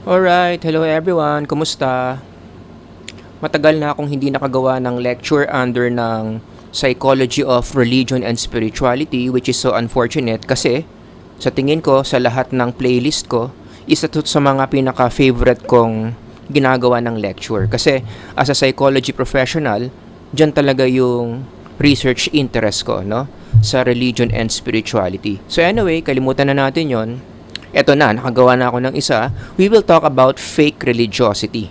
Alright, hello everyone, kumusta? Matagal na akong hindi nakagawa ng lecture under ng Psychology of Religion and Spirituality, which is so unfortunate kasi sa tingin ko sa lahat ng playlist ko, isa to sa mga pinaka-favorite kong ginagawa ng lecture. Kasi as a psychology professional, dyan talaga yung research interest ko, no? Sa religion and spirituality. So anyway, kalimutan na natin yon. Eto na, nakagawa na ako ng isa. We will talk about fake religiosity.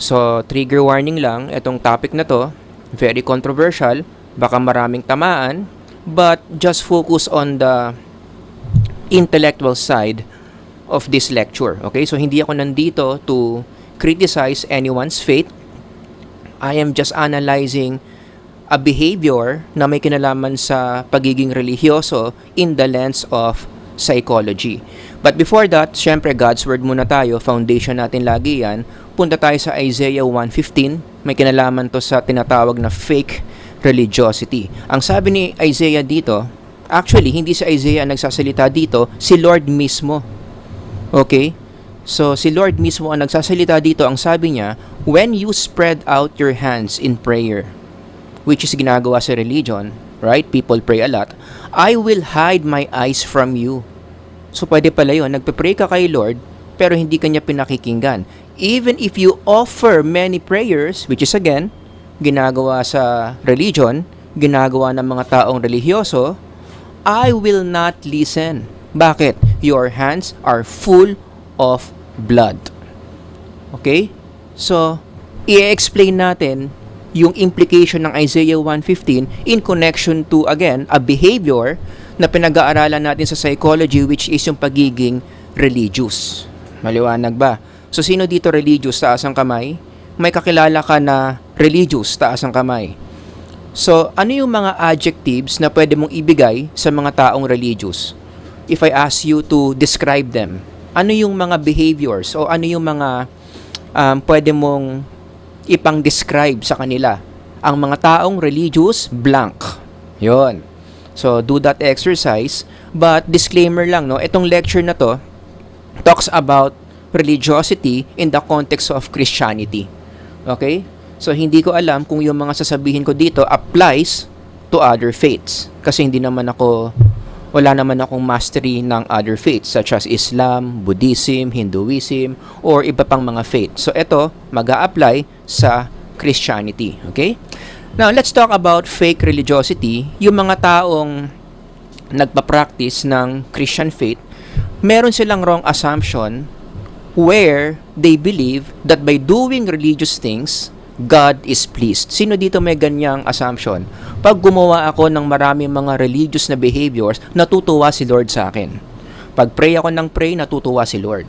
So, trigger warning lang, itong topic na to, very controversial, baka maraming tamaan, but just focus on the intellectual side of this lecture. Okay? So, hindi ako nandito to criticize anyone's faith. I am just analyzing a behavior na may kinalaman sa pagiging religyoso in the lens of psychology. But before that, syempre God's Word muna tayo, foundation natin lagi yan. Punta tayo sa Isaiah 1:15, may kinalaman to sa tinatawag na fake religiosity. Ang sabi ni Isaiah dito, actually hindi si Isaiah ang nagsasalita dito, si Lord mismo. Okay? So si Lord mismo ang nagsasalita dito, ang sabi niya, when you spread out your hands in prayer, which is ginagawa sa religion, right? People pray a lot. I will hide my eyes from you. So pwede pala yun, nagpe-pray ka kay Lord, pero hindi kanya pinakikinggan. Even if you offer many prayers, which is again, ginagawa sa religion, ginagawa ng mga taong religyoso, I will not listen. Bakit? Your hands are full of blood. Okay? So, i-explain natin yung implication ng Isaiah 1:15 in connection to, again, a behavior na pinag-aaralan natin sa psychology, which is yung pagiging religious. Maliwanag ba? So, sino dito religious? Taas ang kamay. May kakilala ka na religious? Taas ang kamay. So, ano yung mga adjectives na pwede mong ibigay sa mga taong religious? If I ask you to describe them, ano yung mga behaviors o ano yung mga pwede mong ipang-describe sa kanila? Ang mga taong religious, blank. Yon. So, do that exercise. But, disclaimer lang, no? Itong lecture na to talks about religiosity in the context of Christianity. Okay? So, hindi ko alam kung yung mga sasabihin ko dito applies to other faiths. Kasi wala naman akong mastery ng other faiths such as Islam, Buddhism, Hinduism, or iba pang mga faith. So, ito, mag-a-apply sa Christianity. Okay? Now, let's talk about fake religiosity. Yung mga taong nagpa-practice ng Christian faith, meron silang wrong assumption where they believe that by doing religious things, God is pleased. Sino dito may ganyang assumption? Pag gumawa ako ng maraming mga religious na behaviors, natutuwa si Lord sa akin. Pag pray ako ng pray, natutuwa si Lord.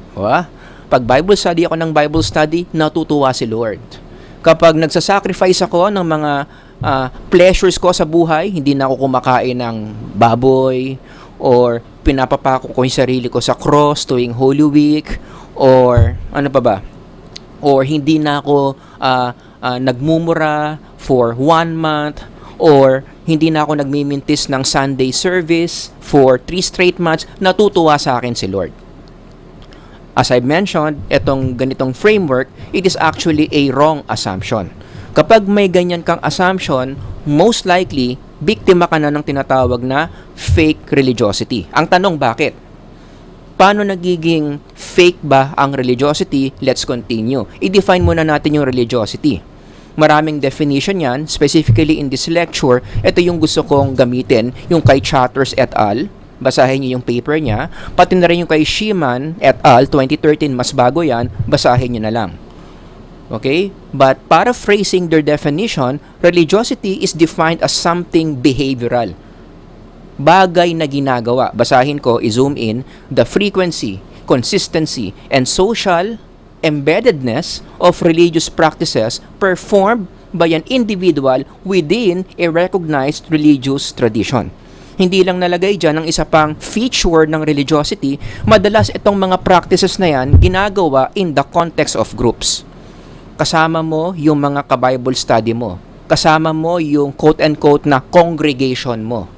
Pag Bible study ako ng Bible study, natutuwa si Lord. Kapag nagsasacrifice ako ng mga pleasures ko sa buhay, hindi na ako kumakain ng baboy, or pinapapako ko yung sarili ko sa cross tuwing Holy Week, or ano pa ba? Or hindi na ako nagmumura for 1 month, or hindi na ako nagmimintis ng Sunday service for 3 straight months, natutuwa sa akin si Lord. As I mentioned, itong ganitong framework, it is actually a wrong assumption. Kapag may ganyan kang assumption, most likely, biktima ka na ng tinatawag na fake religiosity. Ang tanong, bakit? Paano nagiging fake ba ang religiosity? Let's continue. I-define muna natin yung religiosity. Maraming definition yan. Specifically in this lecture, ito yung gusto kong gamitin, yung kay Chatters et al. Basahin niyo yung paper niya. Pati na rin yung kay Sheeman et al. 2013, mas bago yan. Basahin niyo na lang. Okay? But paraphrasing their definition, religiosity is defined as something behavioral. Bagay na ginagawa. Basahin ko, i-zoom in, the frequency, consistency, and social embeddedness of religious practices performed by an individual within a recognized religious tradition. Hindi lang nalagay dyan ang isa pang feature ng religiosity, madalas itong mga practices na yan ginagawa in the context of groups. Kasama mo yung mga ka-Bible study mo. Kasama mo yung quote-unquote na congregation mo.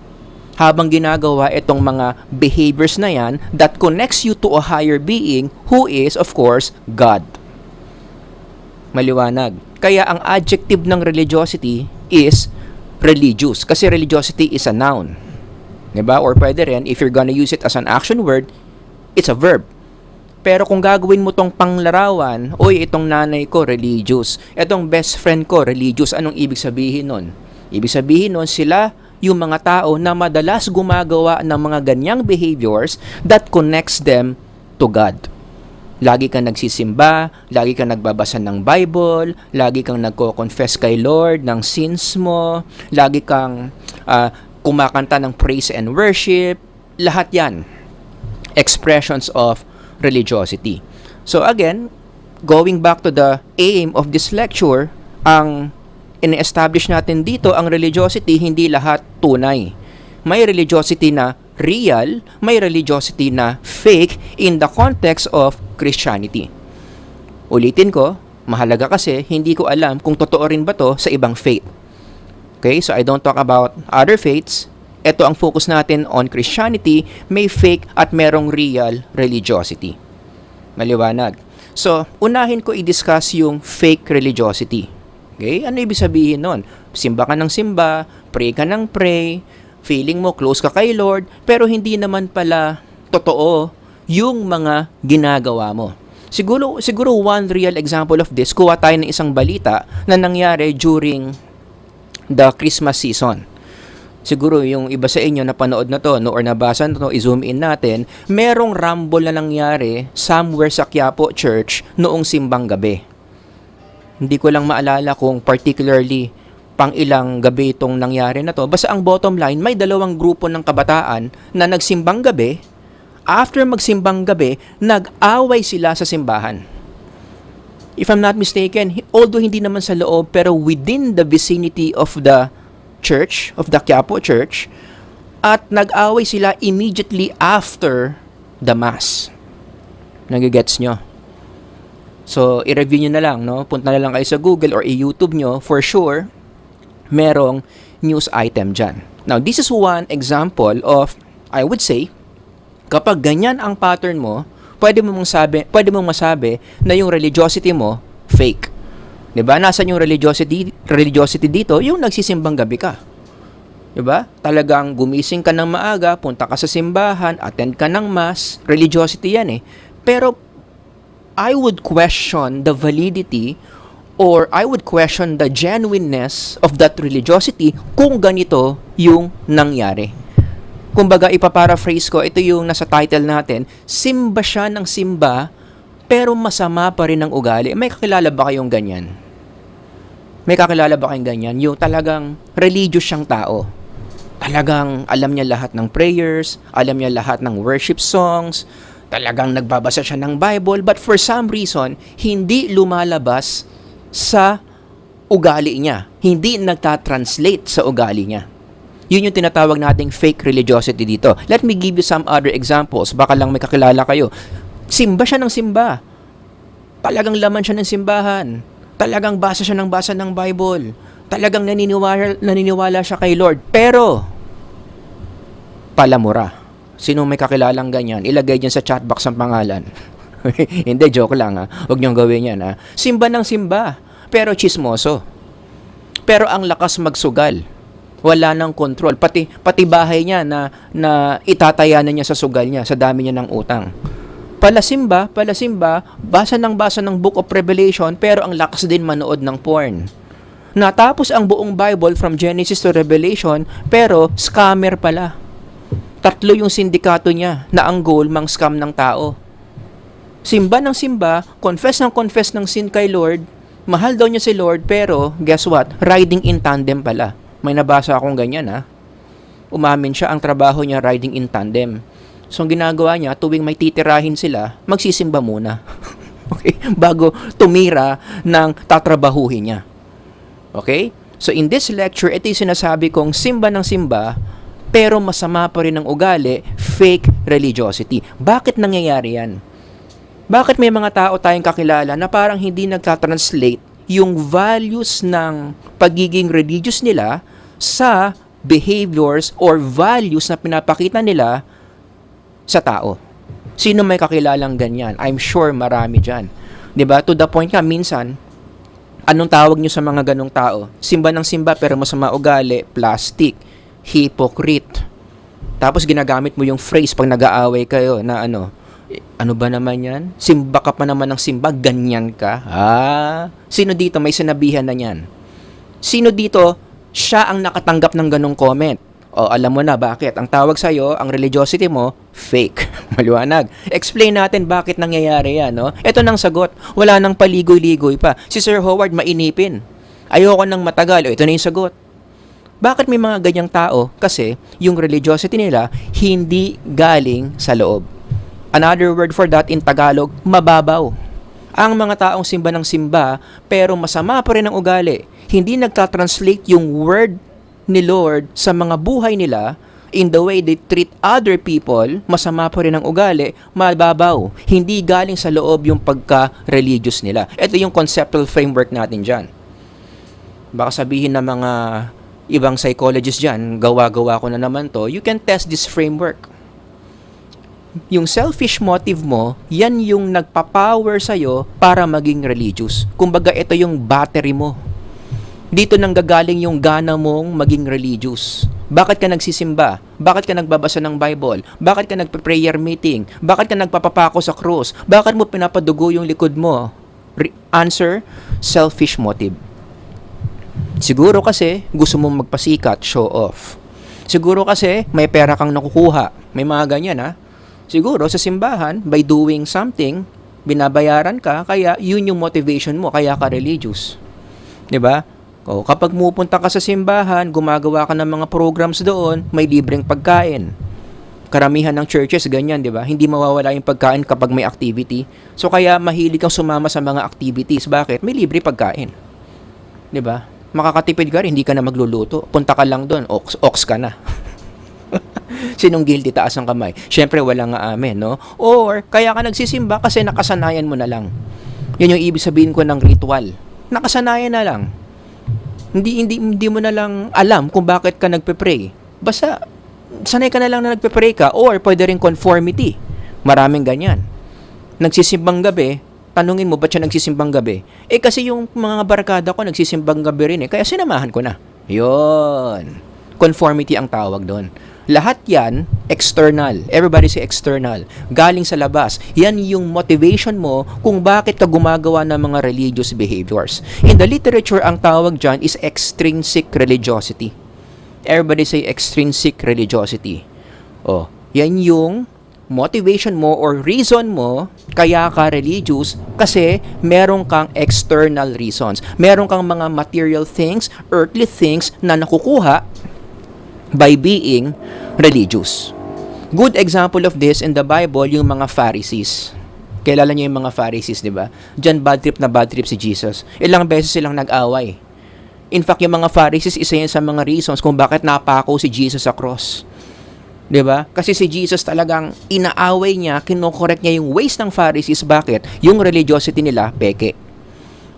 habang ginagawa itong mga behaviors na yan that connects you to a higher being who is, of course, God. Maliwanag. Kaya ang adjective ng religiosity is religious kasi religiosity is a noun. Diba? Or pwede rin, if you're gonna use it as an action word, it's a verb. Pero kung gagawin mo tong panglarawan, oy, itong nanay ko, religious. Itong best friend ko, religious. Anong ibig sabihin nun? Ibig sabihin nun, sila yung mga tao na madalas gumagawa ng mga ganyang behaviors that connects them to God. Lagi kang nagsisimba, lagi kang nagbabasa ng Bible, lagi kang nagko-confess kay Lord ng sins mo, lagi kang kumakanta ng praise and worship. Lahat yan, expressions of religiosity. So again, going back to the aim of this lecture, ang in-establish natin dito, ang religiosity hindi lahat tunay. May religiosity na real, may religiosity na fake in the context of Christianity. Ulitin ko, mahalaga kasi hindi ko alam kung totoo rin ba to sa ibang faith. Okay, so I don't talk about other faiths. Ito ang focus natin on Christianity, may fake at merong real religiosity. Maliwanag. So, unahin ko i-discuss yung fake religiosity. Okay? Ano ibig sabihin nun? Simba ka ng simba, pray ka ng pray, feeling mo close ka kay Lord, pero hindi naman pala totoo yung mga ginagawa mo. Siguro one real example of this, kuha tayo ng isang balita na nangyari during the Christmas season. Siguro yung iba sa inyo napanood na to or nabasa na to, i-zoom in natin, merong rumble na nangyari somewhere sa Quiapo Church noong simbang gabi. Hindi ko lang maalala kung particularly pang ilang gabi itong nangyari na to. Basta ang bottom line, may dalawang grupo ng kabataan na nagsimbang gabi. After magsimbang gabi, nag-away sila sa simbahan. If I'm not mistaken, although hindi naman sa loob, pero within the vicinity of the church, of the Quiapo Church, at nag-away sila immediately after the Mass. Nagigets nyo? So, i-review nyo na lang, no? Punta na lang kayo sa Google or i-YouTube nyo, for sure, merong news item dyan. Now, this is one example of, I would say, kapag ganyan ang pattern mo, pwede mong masabi na yung religiosity mo, fake. Diba? Nasaan yung religiosity dito? Yung nagsisimbang gabi ka. Diba? Talagang gumising ka ng maaga, punta ka sa simbahan, attend ka ng mass, religiosity yan eh. Pero, I would question the validity or I would question the genuineness of that religiosity kung ganito yung nangyari. Kumbaga, ipaparaphrase ko, ito yung nasa title natin, simba siya ng simba, pero masama pa rin ang ugali. May kakilala ba kayong ganyan? May kakilala ba kayong ganyan? Yung talagang religious siyang tao. Talagang alam niya lahat ng prayers, alam niya lahat ng worship songs, talagang nagbabasa siya ng Bible, but for some reason, hindi lumalabas sa ugali niya. Hindi nagtatranslate sa ugali niya. Yun yung tinatawag nating fake religiosity dito. Let me give you some other examples. Baka lang may kakilala kayo. Simba siya ng simba. Talagang laman siya ng simbahan. Talagang basa siya ng Bible. Talagang naniniwala siya kay Lord. Pero, palamura. Sino may kakilalang ganyan? Ilagay dyan sa chatbox ang pangalan. Hindi, joke lang ha. Huwag niyong gawin yan ha. Simba ng simba. Pero chismoso. Pero ang lakas magsugal. Wala nang control. Pati bahay niya na itatayanan niya sa sugal niya, sa dami niya ng utang. Palasimba, basa ng Book of Revelation, pero ang lakas din manood ng porn. Natapos ang buong Bible from Genesis to Revelation, pero scammer pala. 3 yung sindikato niya na ang goal mang-scam ng tao. Simba ng simba, confess ng sin kay Lord, mahal daw niya si Lord, pero guess what? Riding in tandem pala. May nabasa akong ganyan ha. Umamin siya, ang trabaho niya riding in tandem. So, ang ginagawa niya, tuwing may titirahin sila, magsisimba muna. Okay? Bago tumira ng tatrabahuhin niya. Okay? So, in this lecture, ito yung sinasabi kong simba ng simba, pero masama pa rin ang ugali, fake religiosity. Bakit nangyayari yan? Bakit may mga tao tayong kakilala na parang hindi nagtatranslate yung values ng pagiging religious nila sa behaviors or values na pinapakita nila sa tao. Sino may kakilalang ganyan? I'm sure marami dyan. 'Di ba? To the point nga, minsan, anong tawag nyo sa mga ganong tao? Simba ng simba pero masama ugali, plastic, hypocrite. Tapos ginagamit mo yung phrase pag nag-aaway kayo na ano ba naman yan? Simba ka pa naman ng simba, ganyan ka? Sino dito may sinabihan na yan? Sino dito, siya ang nakatanggap ng ganong comment? O, alam mo na bakit. Ang tawag sa'yo, ang religiosity mo, fake. Maliwanag. Explain natin bakit nangyayari yan, no? Ito nang sagot. Wala nang paligoy-ligoy pa. Si Sir Howard mainipin. Ayoko nang matagal. O, ito na yung sagot. Bakit may mga ganyang tao? Kasi yung religiosity nila hindi galing sa loob. Another word for that in Tagalog, mababaw. Ang mga taong simba ng simba pero masama pa rin ang ugali. Hindi nagka-translate yung word ni Lord sa mga buhay nila in the way they treat other people, masama pa rin ang ugali, mababaw. Hindi galing sa loob yung pagka-religious nila. Ito yung conceptual framework natin dyan. Baka sabihin ng mga ibang psychologists dyan, gawa-gawa ko na naman to, you can test this framework. Yung selfish motive mo, yan yung nagpapower sa'yo para maging religious. Kumbaga, ito yung battery mo. Dito nang gagaling yung gana mong maging religious. Bakit ka nagsisimba? Bakit ka nagbabasa ng Bible? Bakit ka nagpe-prayer meeting? Bakit ka nagpapapako sa krus? Bakit mo pinapadugo yung likod mo? Answer, selfish motive. Siguro kasi gusto mong magpasikat, show off. Siguro kasi may pera kang nakukuha. May mga ganyan ha. Siguro sa simbahan, by doing something, binabayaran ka, kaya yun yung motivation mo, kaya ka religious. 'Di ba? O, kapag pupunta ka sa simbahan, gumagawa ka ng mga programs doon, may libreng pagkain. Karamihan ng churches, ganyan, di ba? Hindi mawawala yung pagkain kapag may activity. So, kaya mahilig kang sumama sa mga activities. Bakit? May libre pagkain. Di ba? Makakatipid ka rin, hindi ka na magluluto. Punta ka lang doon, ox ka na. Sinong guilty, taas ang kamay? Syempre, walang amen, no? Or, kaya ka nagsisimba kasi nakasanayan mo na lang. Yun yung ibig sabihin ko ng ritual. Nakasanayan na lang. Hindi mo na lang alam kung bakit ka nagpe-pray. Basta sanay ka na lang na nagpe-pray ka, or pwede rin conformity. Maraming ganyan. Nagsisimbang gabi, tanungin mo ba't siya nagsisimbang gabi? Kasi yung mga barkada ko nagsisimbang gabi rin kaya sinamahan ko na. Yun. Conformity ang tawag doon. Lahat yan, external. Everybody say external. Galing sa labas. Yan yung motivation mo kung bakit ka gumagawa ng mga religious behaviors. In the literature, ang tawag dyan is extrinsic religiosity. Everybody say extrinsic religiosity. Yan yung motivation mo or reason mo kaya ka religious kasi meron kang external reasons. Meron kang mga material things, earthly things na nakukuha by being religious. Good example of this in the Bible, yung mga Pharisees. Kilala niyo yung mga Pharisees, di ba? Diyan bad trip si Jesus. Ilang beses silang nag-away. In fact, yung mga Pharisees, isa yan sa mga reasons kung bakit napako si Jesus sa cross. Di ba? Kasi si Jesus talagang inaaway niya, kinokorek niya yung ways ng Pharisees. Bakit? Yung religiosity nila, peke.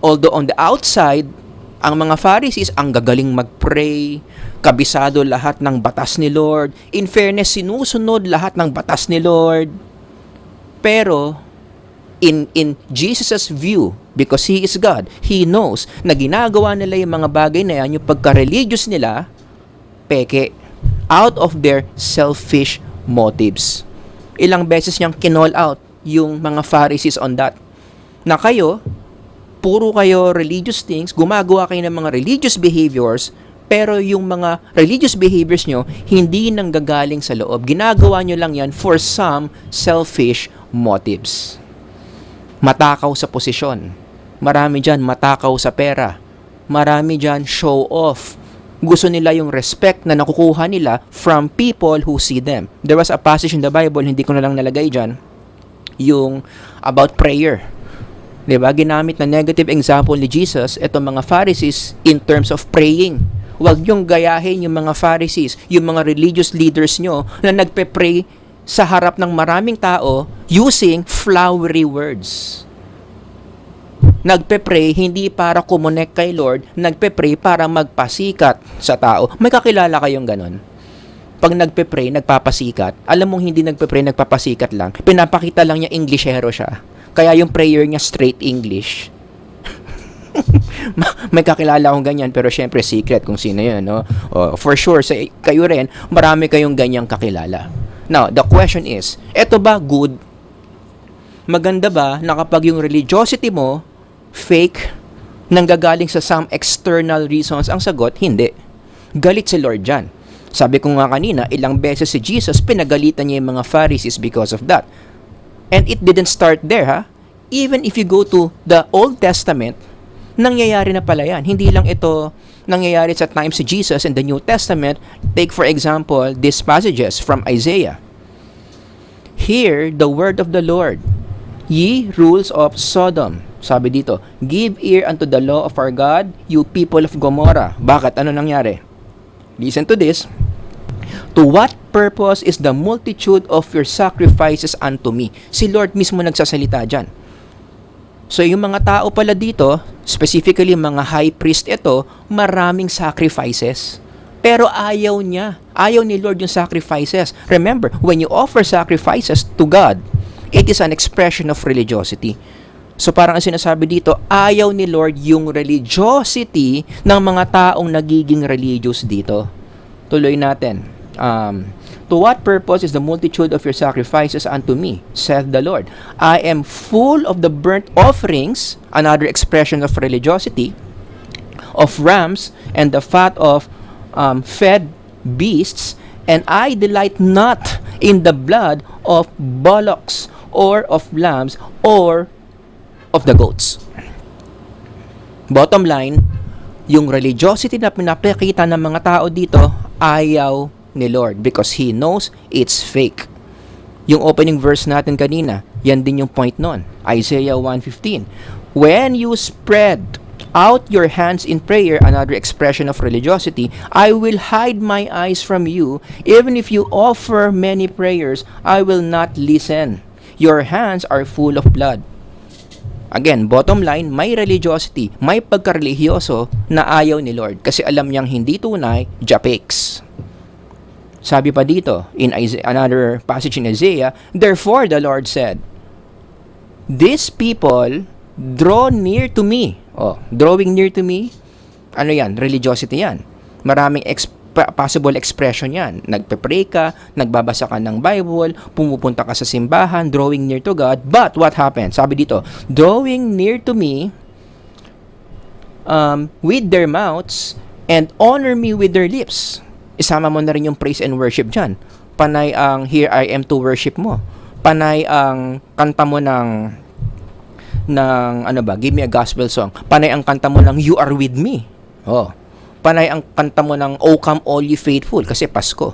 Although on the outside, ang mga Pharisees ang gagaling mag-pray, kabisado lahat ng batas ni Lord. In fairness, sinusunod lahat ng batas ni Lord. Pero, in Jesus' view, because He is God, He knows na ginagawa nila yung mga bagay na yan, yung pagka-religious nila, peke, out of their selfish motives. Ilang beses niyang kinall out yung mga Pharisees on that. Na kayo, puro kayo religious things, gumagawa kayo ng mga religious behaviors, pero yung mga religious behaviors nyo, hindi nanggagaling sa loob. Ginagawa nyo lang yan for some selfish motives. Matakaw sa posisyon. Marami dyan matakaw sa pera. Marami dyan show off. Gusto nila yung respect na nakukuha nila from people who see them. There was a passage in the Bible, hindi ko na lang nalagay dyan, yung about prayer. Diba? Ginamit na negative example ni Jesus, itong mga Pharisees in terms of praying. Huwag niyong gayahin yung mga Pharisees, yung mga religious leaders nyo na nagpe-pray sa harap ng maraming tao using flowery words. Nagpe-pray hindi para kumonek kay Lord, nagpe-pray para magpasikat sa tao. May kakilala kayong ganon? Pag nagpe-pray, nagpapasikat, alam mong hindi nagpe-pray, nagpapasikat lang, pinapakita lang niya Englishero siya. Kaya yung prayer niya straight English. May kakilala akong ganyan, pero syempre secret kung sino yun, no? For sure, sa kayo rin, marami kayong ganyang kakilala. Now, the question is, eto ba good? Maganda ba na kapag yung religiosity mo fake, nanggagaling sa some external reasons? Ang sagot, hindi. Galit si Lord dyan. Sabi ko nga kanina, ilang beses si Jesus, pinagalitan niya yung mga Pharisees because of that. And it didn't start there, ha? Even if you go to the Old Testament, nangyayari na pala yan. Hindi lang ito nangyayari sa times si Jesus in the New Testament. Take for example, these passages from Isaiah. Hear the word of the Lord, ye rules of Sodom. Sabi dito, give ear unto the law of our God, you people of Gomorrah. Bakit? Ano nangyari? Listen to this. To what purpose is the multitude of your sacrifices unto me? Si Lord mismo nagsasalita dyan. So yung mga tao pala dito, specifically mga high priest ito, maraming sacrifices. Pero ayaw niya. Ayaw ni Lord yung sacrifices. Remember, when you offer sacrifices to God, it is an expression of religiosity. So parang ang sinasabi dito, ayaw ni Lord yung religiosity ng mga taong nagiging religious dito. Tuloy natin. To what purpose is the multitude of your sacrifices unto me, saith the Lord? I am full of the burnt offerings, another expression of religiosity, of rams and the fat of fed beasts, and I delight not in the blood of bullocks or of lambs or of the goats. Bottom line, yung religiosity na pinapakita ng mga tao dito, ayaw ni Lord because He knows it's fake. Yung opening verse natin kanina, yan din yung point nun. Isaiah 1:15. When you spread out your hands in prayer, another expression of religiosity, I will hide my eyes from you. Even if you offer many prayers, I will not listen. Your hands are full of blood. Again, bottom line, may religiosity, may pagkarelihiyoso na ayaw ni Lord kasi alam niyang hindi tunay, japeks. Sabi pa dito, in another passage in Isaiah, therefore the Lord said, these people draw near to me. Drawing near to me, ano yan? Religiosity yan. Maraming possible expression yan. Nagpe-pray ka, nagbabasa ka ng Bible, pumupunta ka sa simbahan, drawing near to God. But what happened? Sabi dito, drawing near to me with their mouths and honor me with their lips. Isama mo na rin yung praise and worship dyan. Panay ang here I am to worship mo. Panay ang kanta mo ng ano ba, give me a gospel song. Panay ang kanta mo ng you are with me. Panay ang kanta mo ng oh come all ye faithful kasi Pasko.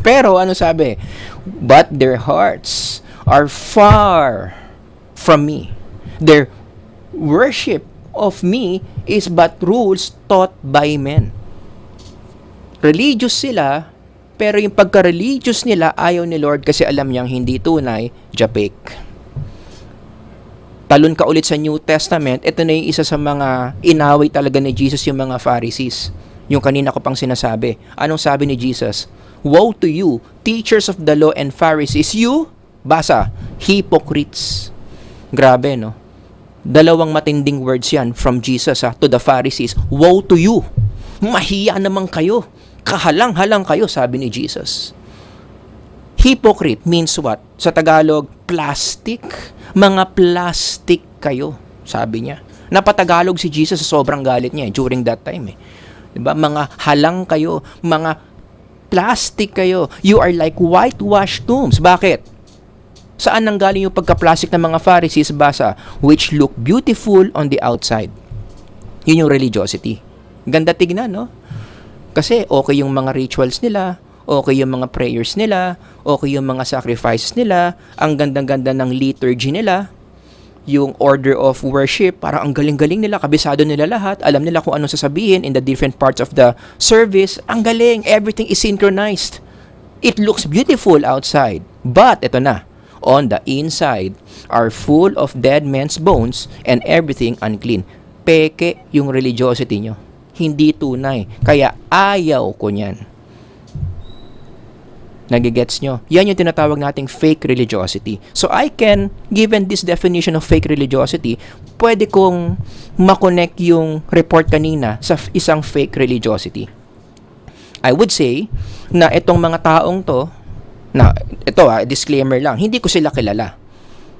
Pero ano sabi? But their hearts are far from me. Their worship of me is but rules taught by men. Religious sila, pero yung pagka-religious nila ayaw ni Lord kasi alam niyang hindi tunay, japek. Talon ka ulit sa New Testament, ito na yung isa sa mga inaway talaga ni Jesus yung mga Pharisees. Yung kanina ko pang sinasabi. Anong sabi ni Jesus? Woe to you, teachers of the law and Pharisees, you, basa, hypocrites. Grabe, no? Dalawang matinding words yan from Jesus to the Pharisees. Woe to you, mahiya naman kayo, kahalang-halang kayo, sabi ni Jesus. Hypocrite means what? Sa Tagalog, plastic. Mga plastic kayo, sabi niya. Napatagalog si Jesus sa sobrang galit niya during that time. Diba? Mga halang kayo, mga plastic kayo. You are like whitewashed tombs. Bakit? Saan nanggaling yung pagka-plastic ng mga Pharisees? Basa, which look beautiful on the outside. Yun yung religiosity. Ganda tignan, no? Kasi okay yung mga rituals nila, okay yung mga prayers nila, okay yung mga sacrifices nila, ang gandang-ganda ng liturgy nila, yung order of worship, parang ang galing-galing nila, kabisado nila lahat, alam nila kung ano sasabihin in the different parts of the service, ang galing, everything is synchronized. It looks beautiful outside. But, ito na, on the inside are full of dead men's bones and everything unclean. Peke yung religiosity nyo. Hindi tunay. Kaya ayaw ko niyan. Nagigets nyo? Yan yung tinatawag nating fake religiosity. So I can, given this definition of fake religiosity, pwede kong makonect yung report kanina sa isang fake religiosity. I would say na itong mga taong to, na ito disclaimer lang, hindi ko sila kilala.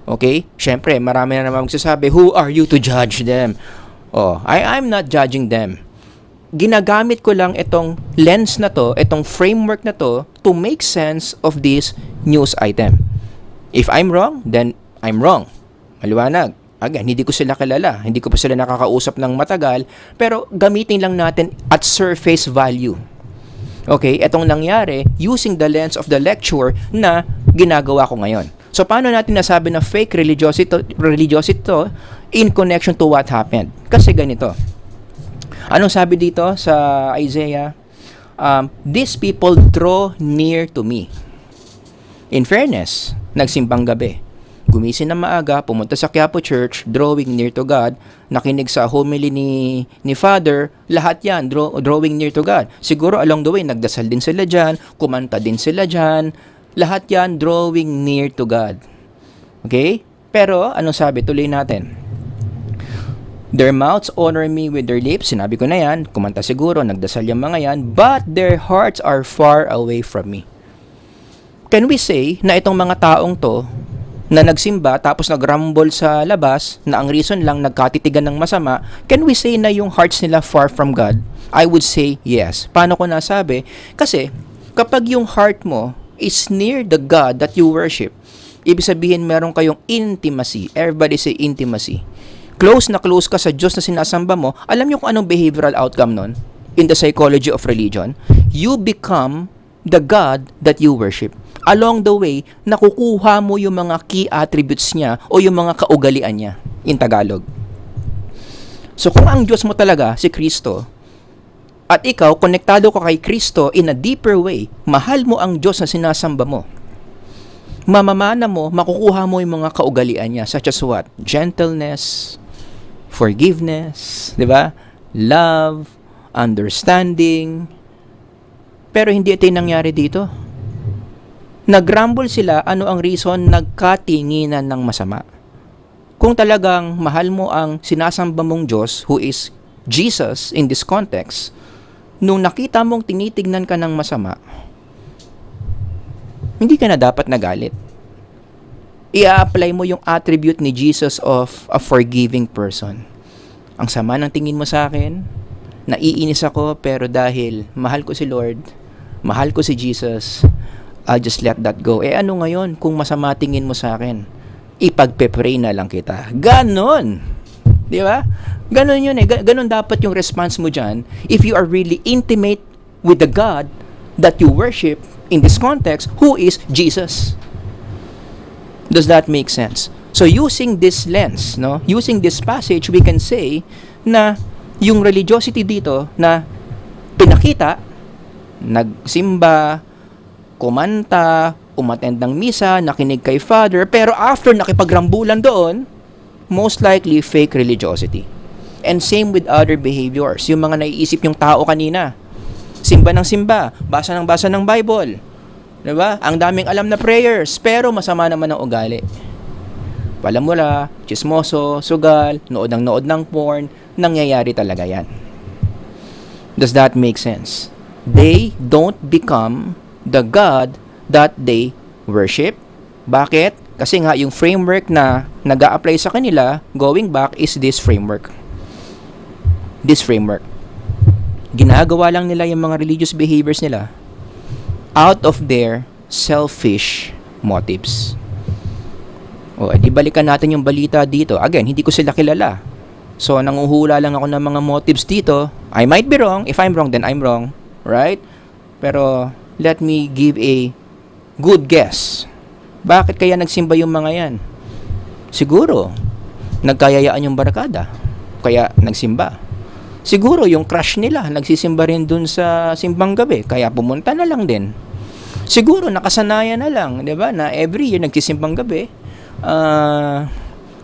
Okay? Syempre, marami na naman magsasabi, who are you to judge them? I'm not judging them. Ginagamit ko lang itong lens na to, itong framework na to make sense of this news item. If I'm wrong, then I'm wrong. Maliwanag. Again, hindi ko sila kilala. Hindi ko pa sila nakakausap ng matagal. Pero gamitin lang natin at surface value. Okay? Itong nangyari using the lens of the lecture na ginagawa ko ngayon. So, paano natin nasabi na fake religiosity to in connection to what happened? Kasi ganito. Anong sabi dito sa Isaiah? These people draw near to me. In fairness, nagsimbang gabi. Gumising na maaga, pumunta sa Quiapo Church, drawing near to God, nakinig sa homily ni Father, lahat yan, drawing near to God. Siguro along the way, nagdasal din sila dyan, kumanta din sila dyan, lahat yan, drawing near to God. Okay? Pero, anong sabi? Tuloy natin. Their mouths honor me with their lips. Sinabi ko na yan. Kumanta siguro, nagdasal yung mga yan. But their hearts are far away from me. Can we say na itong mga taong to, na nagsimba tapos nagrumble sa labas, na ang reason lang nagkatitigan ng masama, can we say na yung hearts nila far from God? I would say yes. Paano ko nasabi? Kasi kapag yung heart mo is near the God that you worship, ibig sabihin meron kayong intimacy. Everybody say intimacy. Close na close ka sa Diyos na sinasamba mo. Alam niyo kung anong behavioral outcome nun? In the psychology of religion, you become the God that you worship. Along the way, nakukuha mo yung mga key attributes niya o yung mga kaugalian niya in Tagalog. So kung ang Diyos mo talaga si Kristo, at ikaw konektado ka kay Kristo in a deeper way, mahal mo ang Diyos na sinasamba mo, mamamana mo, makukuha mo yung mga kaugalian niya, such as what? Gentleness, forgiveness, di ba? Love, understanding. Pero hindi ito yung nangyari dito. Nagrumble sila, ano ang reason? Nagkatinginan ng masama. Kung talagang mahal mo ang sinasamba mong Diyos, who is Jesus in this context, nung nakita mong tinitignan ka ng masama, hindi ka na dapat nagalit. I-apply mo yung attribute ni Jesus of a forgiving person. Ang sama ng tingin mo sa akin, naiinis ako, pero dahil mahal ko si Lord, mahal ko si Jesus, I'll just let that go. Ano ngayon kung masama tingin mo sa akin? Ipagpe-pray na lang kita. Ganon! Di ba? Ganon yun eh. Ganon dapat yung response mo dyan. If you are really intimate with the God that you worship in this context, who is Jesus? Does that make sense? So using this lens, no, using this passage, we can say na yung religiosity dito na pinakita, nagsimba, kumanta, umattend ng misa, nakinig kay Father, pero after nakipagrambulan doon, most likely fake religiosity. And same with other behaviors. Yung mga naiisip yung tao kanina. Simba ng simba, basa ng Bible. Diba? Ang daming alam na prayers, pero masama naman ang ugali. Palamura, chismoso, sugal, nood ng porn, nangyayari talaga yan. Does that make sense? They don't become the God that they worship. Bakit? Kasi nga yung framework na nag-a-apply sa kanila, going back, is this framework. This framework. Ginagawa lang nila yung mga religious behaviors nila out of their selfish motives. Di balikan natin yung balita dito. Again, hindi ko sila kilala. So, nanguhula lang ako ng mga motives dito. I might be wrong. If I'm wrong, then I'm wrong. Right? Pero, let me give a good guess. Bakit kaya nagsimba yung mga yan? Siguro, nagkayayaan yung barkada. Kaya nagsimba. Siguro, yung crush nila, nagsisimba rin dun sa simbang gabi. Kaya pumunta na lang din. Siguro nakasanayan na lang, 'di ba? Na every year nagsisimbang gabi.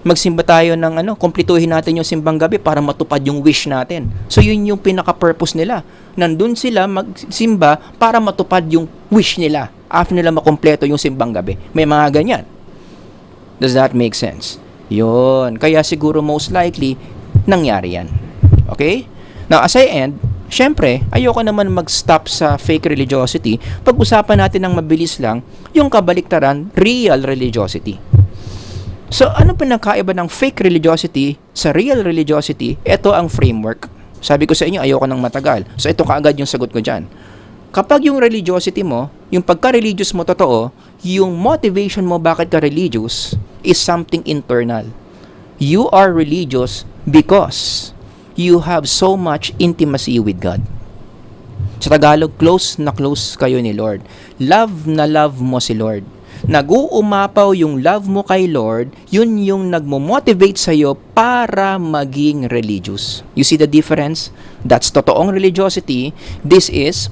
Magsimba tayo ng kumpletuhin natin yung simbang gabi para matupad yung wish natin. So yun yung pinaka-purpose nila. Nandun sila magsimba para matupad yung wish nila after nila makumpleto yung simbang gabi. May mga ganyan. Does that make sense? Yun. Kaya siguro most likely nangyari yan. Okay? Now as I end, syempre, ayoko naman mag-stop sa fake religiosity. Pag-usapan natin ng mabilis lang yung kabaliktaran, real religiosity. So, ano pinagkaiba ng fake religiosity sa real religiosity? Ito ang framework. Sabi ko sa inyo, ayoko nang matagal. So, ito kaagad yung sagot ko dyan. Kapag yung religiosity mo, yung pagka-religious mo totoo, yung motivation mo bakit ka religious is something internal. You are religious because you have so much intimacy with God. Sa Tagalog, close na close kayo ni Lord. Love na love mo si Lord. Nag-uumapaw yung love mo kay Lord, yun yung nagmo-motivate sa'yo para maging religious. You see the difference? That's totoong religiosity. This is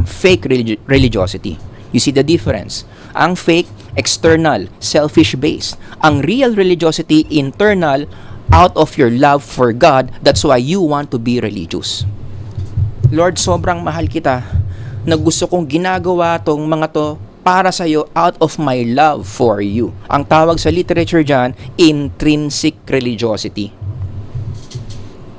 fake religiosity. You see the difference? Ang fake, external, selfish-based. Ang real religiosity, internal, out of your love for God. That's why you want to be religious. Lord, sobrang mahal kita na gusto kong ginagawa tong mga to para sa'yo out of my love for you. Ang tawag sa literature dyan, intrinsic religiosity.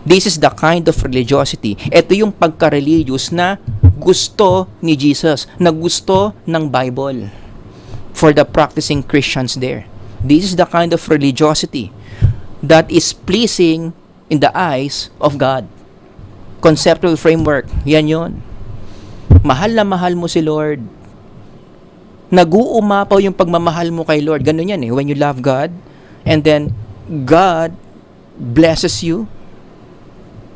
This is the kind of religiosity. Ito yung pagka-religious na gusto ni Jesus, na gusto ng Bible for the practicing Christians there. This is the kind of religiosity that is pleasing in the eyes of God. Conceptual framework, yan yun. Mahal na mahal mo si Lord. Nag-uumapaw yung pagmamahal mo kay Lord. Ganun yan when you love God, and then God blesses you,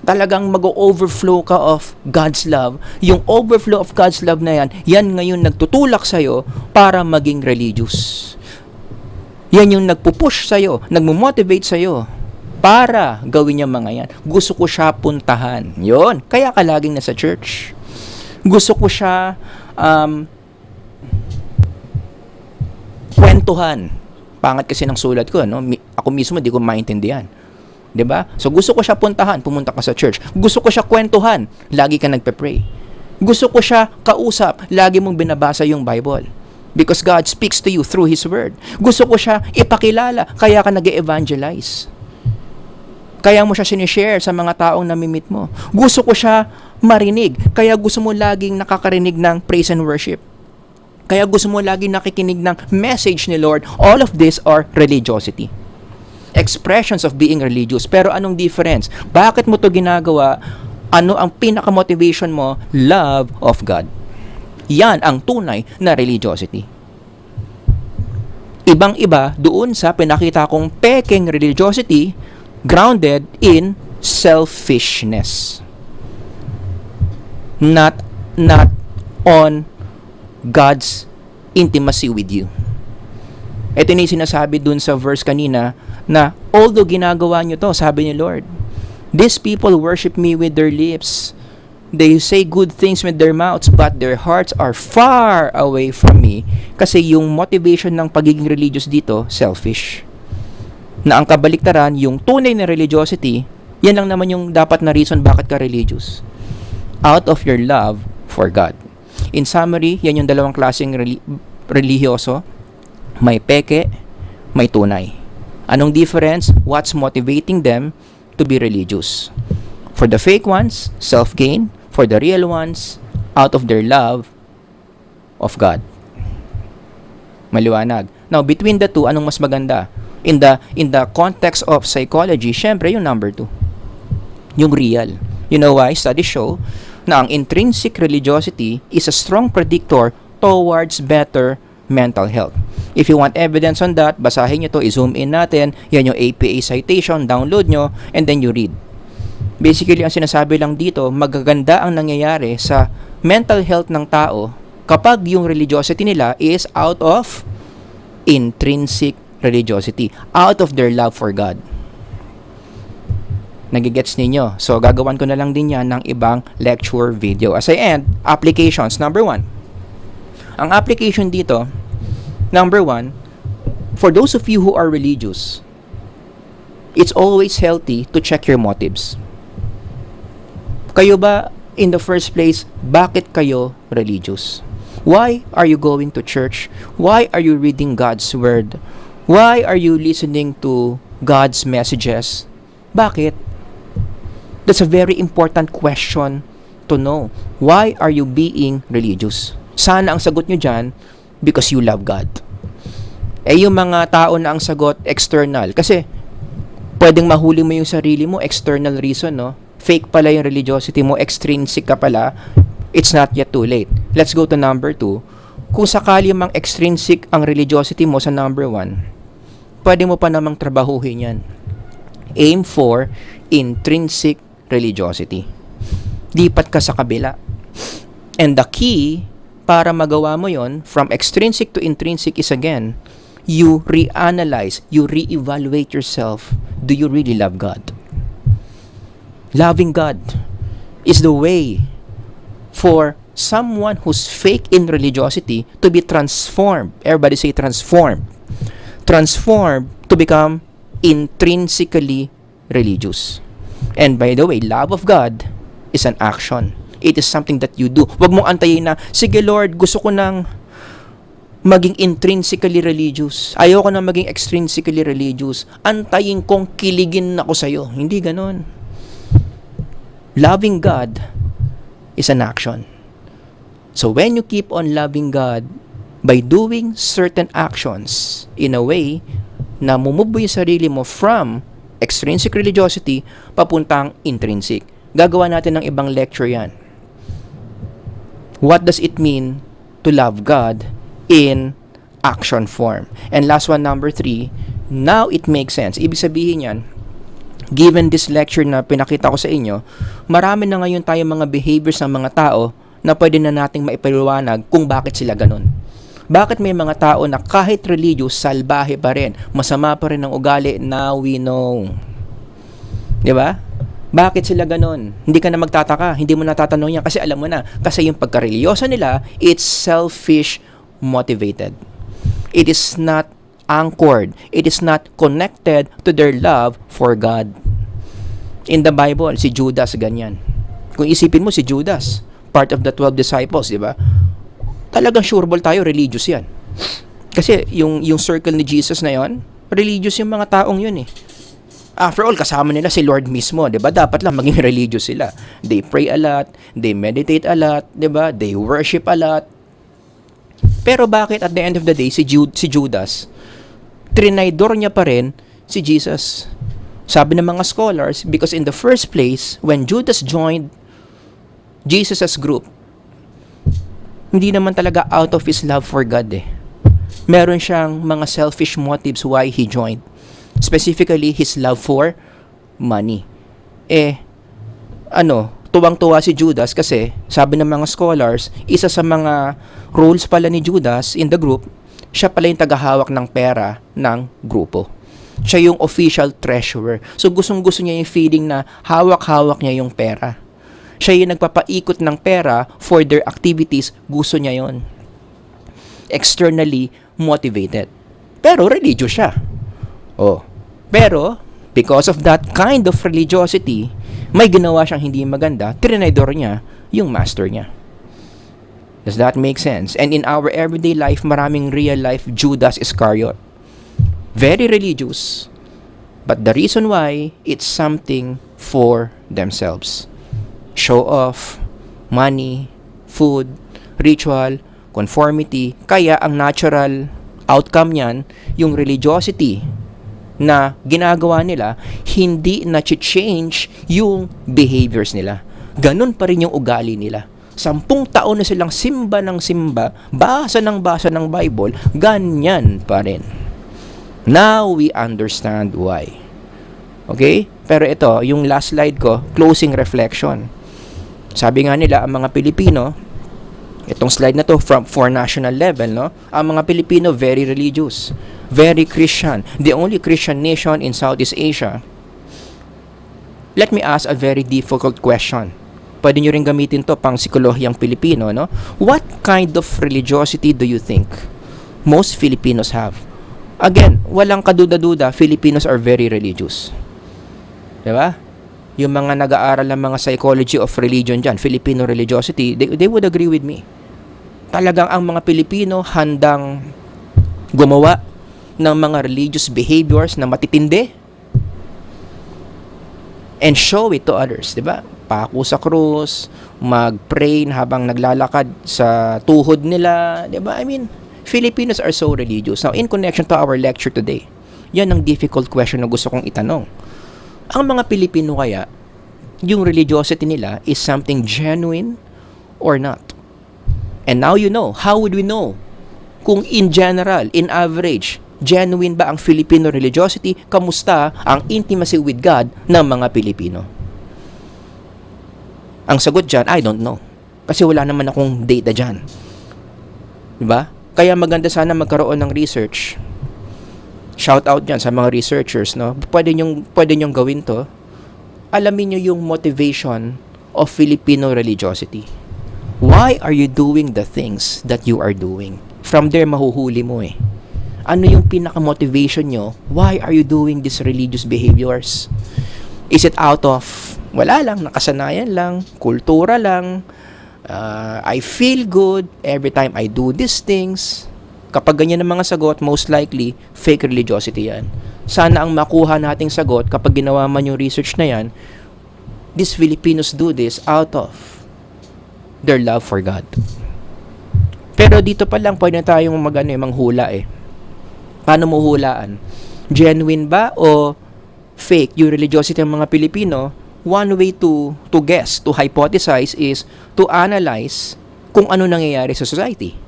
talagang mag-overflow ka of God's love. Yung overflow of God's love na yan ngayon nagtutulak sa'yo para maging religious. Yan yung nagpupush sa'yo, nagmumotivate sa'yo para gawin niya mga yan. Gusto ko siya puntahan. Yun. Kaya ka laging nasa church. Gusto ko siya kwentuhan. Pangat kasi ng sulat ko, Ako mismo di ko maintindihan. 'Di ba? So gusto ko siya puntahan, pumunta ka sa church. Gusto ko siya kwentuhan, lagi ka nagpe-pray. Gusto ko siya kausap, lagi mong binabasa yung Bible. Because God speaks to you through His Word. Gusto ko siya ipakilala, kaya ka nag-evangelize. Kaya mo siya sinishare sa mga taong namimit mo. Gusto ko siya marinig, kaya gusto mo laging nakakarinig ng praise and worship. Kaya gusto mo lagi nakikinig ng message ni Lord. All of these are religiosity. Expressions of being religious. Pero anong difference? Bakit mo to ginagawa? Ano ang pinaka-motivation mo? Love of God. Yan ang tunay na religiosity. Ibang-iba doon sa pinakita kong peking religiosity grounded in selfishness. Not on God's intimacy with you. Ito na yung sinasabi dun sa verse kanina na although ginagawa nyo to, sabi ni Lord, these people worship me with their lips. They say good things with their mouths, but their hearts are far away from me. Kasi yung motivation ng pagiging religious dito, selfish. Na ang kabaliktaran, yung tunay na religiosity, yan lang naman yung dapat na reason bakit ka religious. Out of your love for God. In summary, yan yung dalawang klaseng religyoso. May peke, may tunay. Anong difference? What's motivating them to be religious? For the fake ones, self-gain. For the real ones, out of their love of God. Maliwanag. Now, between the two, anong mas maganda? In the context of psychology, syempre yung number 2. Yung real. You know why? Studies show na ang intrinsic religiosity is a strong predictor towards better mental health. If you want evidence on that, basahin nyo to, i-zoom in natin, yan yung APA citation, download nyo, and then you read. Basically, ang sinasabi lang dito, magaganda ang nangyayari sa mental health ng tao kapag yung religiosity nila is out of intrinsic religiosity, out of their love for God. Nagigets ninyo? So, gagawan ko na lang din yan ng ibang lecture video. As I end, applications. Number 1. Ang application dito, number one, for those of you who are religious, it's always healthy to check your motives. Kayo ba, in the first place, bakit kayo religious? Why are you going to church? Why are you reading God's Word? Why are you listening to God's messages? Bakit? That's a very important question to know. Why are you being religious? Sana ang sagot nyo dyan, because you love God. Yung mga tao na ang sagot, external. Kasi, pwedeng mahuli mo yung sarili mo, external reason, no? Fake pala yung religiosity mo, extrinsic ka pala, it's not yet too late. Let's go to number 2. Kung sakali mang extrinsic ang religiosity mo sa number 1, pwede mo pa namang trabahuhin yan. Aim for intrinsic religiosity. Lipat ka sa kabila. And the key para magawa mo yon from extrinsic to intrinsic is again, you reanalyze, you reevaluate yourself. Do you really love God? Loving God is the way for someone who's fake in religiosity to be transformed. Everybody say transformed. Transformed to become intrinsically religious. And by the way, love of God is an action. It is something that you do. Huwag mong antayin na, sige Lord, gusto ko nang maging intrinsically religious. Ayoko na maging extrinsically religious. Antayin kong kiligin ako sa'yo. Hindi ganon. Loving God is an action. So when you keep on loving God by doing certain actions in a way na mumove yung sarili mo from extrinsic religiosity papuntang intrinsic. Gagawa natin ng ibang lecture yan. What does it mean to love God in action form? And last one, number 3, now it makes sense. Ibig sabihin yan, given this lecture na pinakita ko sa inyo, marami na ngayon tayong mga behaviors ng mga tao na pwede na nating maipaliwanag kung bakit sila ganun. Bakit may mga tao na kahit religious, salbahe pa rin, masama pa rin ang ugali? Now we know. Diba? Bakit sila ganon? Hindi ka na magtataka, hindi mo natatanong yan kasi alam mo na. Kasi yung pagkareliyosa nila, it's selfish motivated. It is not anchored. It is not connected to their love for God. In the Bible, si Judas ganyan. Kung isipin mo si Judas, part of the 12 disciples, di ba? Talagang sureball tayo, religious yan. Kasi yung circle ni Jesus na yon, religious yung mga taong yun eh. After all, kasama nila si Lord mismo, 'di ba? Dapat lang maging religious sila. They pray a lot, they meditate a lot, 'di ba? They worship a lot. Pero bakit at the end of the day si Judas trinaydor niya pa rin si Jesus? Sabi ng mga scholars, because in the first place, when Judas joined Jesus' group, hindi naman talaga out of his love for God eh. Meron siyang mga selfish motives why he joined. Specifically, his love for money. Tuwang-tuwa si Judas kasi, sabi ng mga scholars, isa sa mga roles pala ni Judas in the group, siya pala yung tagahawak ng pera ng grupo. Siya yung official treasurer. So, gustong-gusto niya yung feeling na hawak-hawak niya yung pera. Siya yung nagpapaikot ng pera for their activities. Gusto niya yon. Externally motivated. Pero religious siya. Pero, because of that kind of religiosity, may ginawa siyang hindi maganda, trinaydor niya yung master niya. Does that make sense? And in our everyday life, maraming real life Judas Iscariot. Very religious. But the reason why, it's something for themselves. Show off, money, food, ritual, conformity. Kaya ang natural outcome niyan, yung religiosity na ginagawa nila, hindi na change yung behaviors nila. Ganun pa rin yung ugali nila. 10 taon na silang simba ng simba, basa ng Bible, ganyan pa rin. Now we understand why. Okay? Pero ito, yung last slide ko, closing reflection. Sabi nga nila, ang mga Pilipino, itong slide na to for national level, no? Ang mga Pilipino very religious, very Christian, the only Christian nation in Southeast Asia. Let me ask a very difficult question. Pwede nyo rin gamitin to pang psikolohiyang Pilipino, no? What kind of religiosity do you think most Filipinos have? Again, walang kaduda-duda, Filipinos are very religious. Diba? Yung mga nag-aaral ng mga psychology of religion dyan, Filipino religiosity, they would agree with me. Talagang ang mga Pilipino handang gumawa ng mga religious behaviors na matitindi and show it to others, diba? Pako sa krus, mag-pray habang naglalakad sa tuhod nila, diba? I mean, Filipinos are so religious. Now, in connection to our lecture today, yan ang difficult question na gusto kong itanong. Ang mga Pilipino kaya, yung religiosity nila is something genuine or not? And now you know. How would we know kung in general, in average, genuine ba ang Filipino religiosity? Kamusta ang intimacy with God ng mga Pilipino? Ang sagot dyan, I don't know. Kasi wala naman akong data dyan. Diba? Kaya maganda sana magkaroon ng research. Shout out dyan sa mga researchers, no? Pwede nyong gawin to. Alamin nyo yung motivation of Filipino religiosity. Why are you doing the things that you are doing? From there, mahuhuli mo eh. Ano yung pinaka-motivation nyo? Why are you doing these religious behaviors? Is it out of, wala lang, nakasanayan lang, kultura lang, I feel good every time I do these things? Kapag ganyan ang mga sagot, most likely, fake religiosity yan. Sana ang makuha nating sagot, kapag ginawa man yung research na yan, these Filipinos do this out of their love for God. Pero dito pa lang, pwede na tayong manghula eh. Paano mo hulaan? Genuine ba o fake yung religiosity ng mga Pilipino? One way to guess, to hypothesize is to analyze kung ano nangyayari sa society.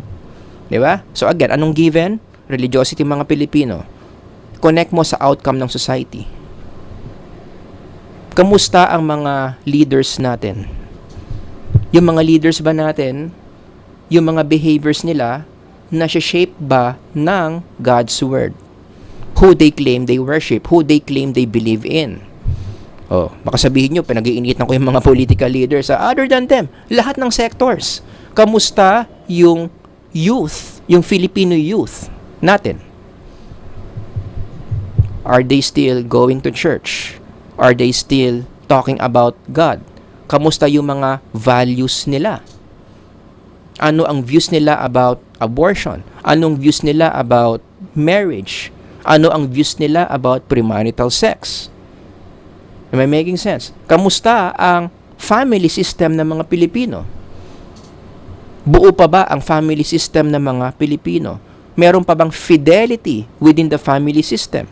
Diba? So again, anong given? Religiosity ng mga Pilipino. Connect mo sa outcome ng society. Kamusta ang mga leaders natin? Yung mga leaders ba natin, yung mga behaviors nila, nasa-shape ba ng God's Word? Who they claim they worship, who they claim they believe in. Oh, baka sabihin nyo, pinag-iinitan ko yung mga political leaders. Other than them, lahat ng sectors. Kamusta yung youth, yung Filipino youth natin? Are they still going to church? Are they still talking about God? Kamusta yung mga values nila? Ano ang views nila about abortion? Anong views nila about marriage? Ano ang views nila about premarital sex? Am I making sense? Kamusta ang family system ng mga Pilipino? Buo pa ba ang family system ng mga Pilipino? Meron pa bang fidelity within the family system?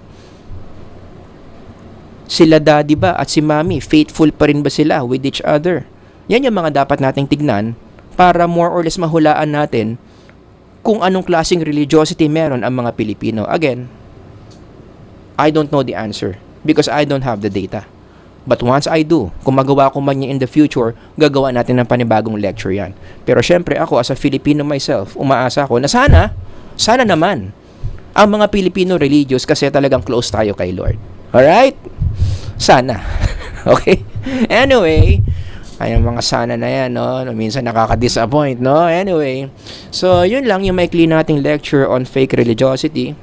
Sila daddy ba at si mommy, faithful pa rin ba sila with each other? Yan yung mga dapat nating tignan para more or less mahulaan natin kung anong klaseng religiosity meron ang mga Pilipino. Again, I don't know the answer because I don't have the data. But once I do, kung magawa ko man yan in the future, gagawa natin ng panibagong lecture yan. Pero syempre ako as a Filipino myself, umaasa ako na sana naman, ang mga Filipino religious kasi talagang close tayo kay Lord. Alright? Sana. Okay? Anyway, ay mga sana na yan, no? Minsan nakaka-disappoint, no? Anyway, so yun lang yung maikli nating lecture on fake religiosity.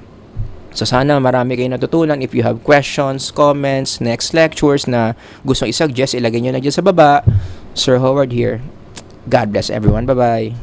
So sana marami kayong natutunan. If you have questions, comments, next lectures na gustong i-suggest, ilagay nyo na dyan sa baba. Sir Howard here. God bless everyone. Bye-bye.